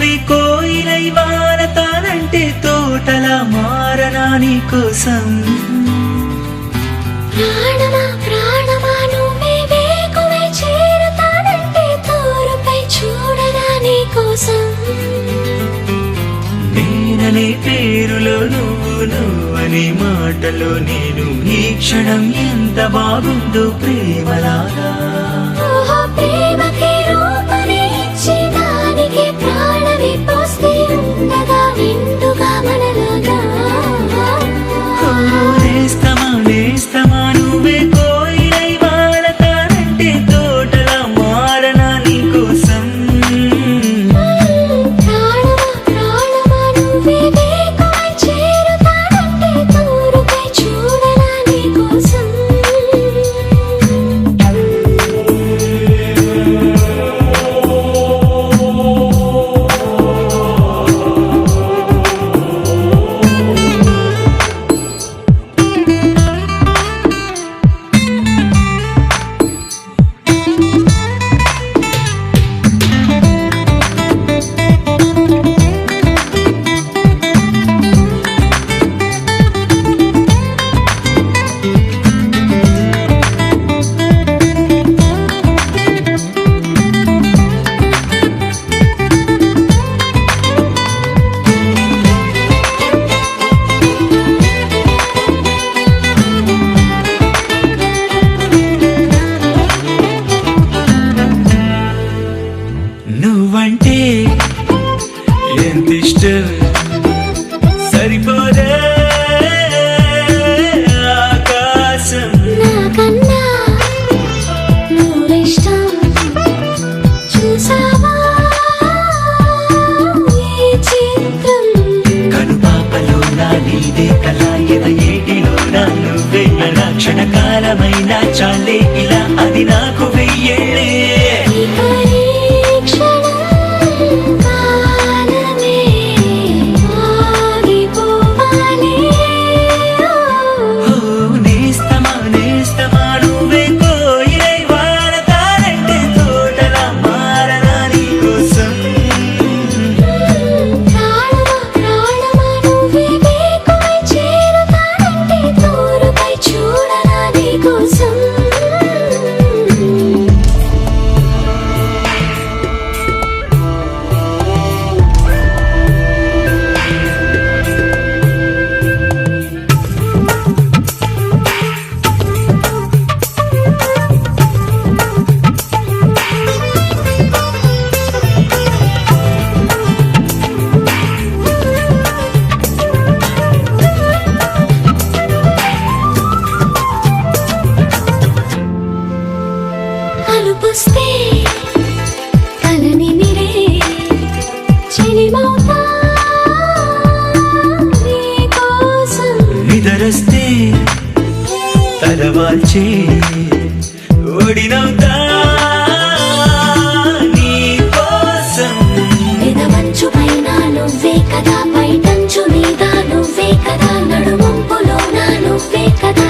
నువ్వే కోయిలై వారతానంటే తోటలా మారనా నీ కోసం. ప్రాణమా ప్రాణమా నువ్వే వేకువై చేరతానంటే తోరుపై చూడనా నీ కోసం. నేననే పేరులో నువ్వు నువ్వనే మాటలో నేను ఈ క్షణం ఎంత బాగుందో ప్రేమలాగా. ఓహో ప్రేమకి రూపని ఇచ్చి దానికి ప్రాణమి పోస్తే ఉండగా నిండుగా మనలాగా. నేస్తమా నేస్తమా నువ్వే కోయిలై వారతానంటే తోటలా మారనా నీ కోసం. ప్రాణమా ప్రాణమా నువ్వే వేకువై చేరతానంటే తోరుపై చూడనా నీ కోసం. నువ్వంటే ఎంత ఇష్టం సరిపోదే ఆకాశం. నాకన్నా నువ్విష్టం చూసావా ఈ చిత్రం. కనుపాపలో నా నీదే కళ ఎద ఏటిలో నా నువ్వే నా క్షణకాలమైన చాలే ఇలా అది నాకు వెయ్యేళ్ళే. ఈ పరీక్షణం కాలమే ఆగిపోవాలి. ఓ నేస్తమా నేస్తమా నువ్వే కోయిలై వారతానంటే తోటలా మారనా నీ కోసం. ప్రాణమా ప్రాణమా నువ్వే వేకువై చేరతానంటే తోరుపై చూడనా నీ కోసం. అలుపుస్తే కలని నిరే చెలిమౌతా నీ కోసం. నిదరస్తే తలవాల్చే ఓడినవుతా నీ కోసం. పెదవంచు పైన నువ్వే కదా, పైటంచు మీద నువ్వే కదా, నడుమంపులో నా నువ్వే కదా.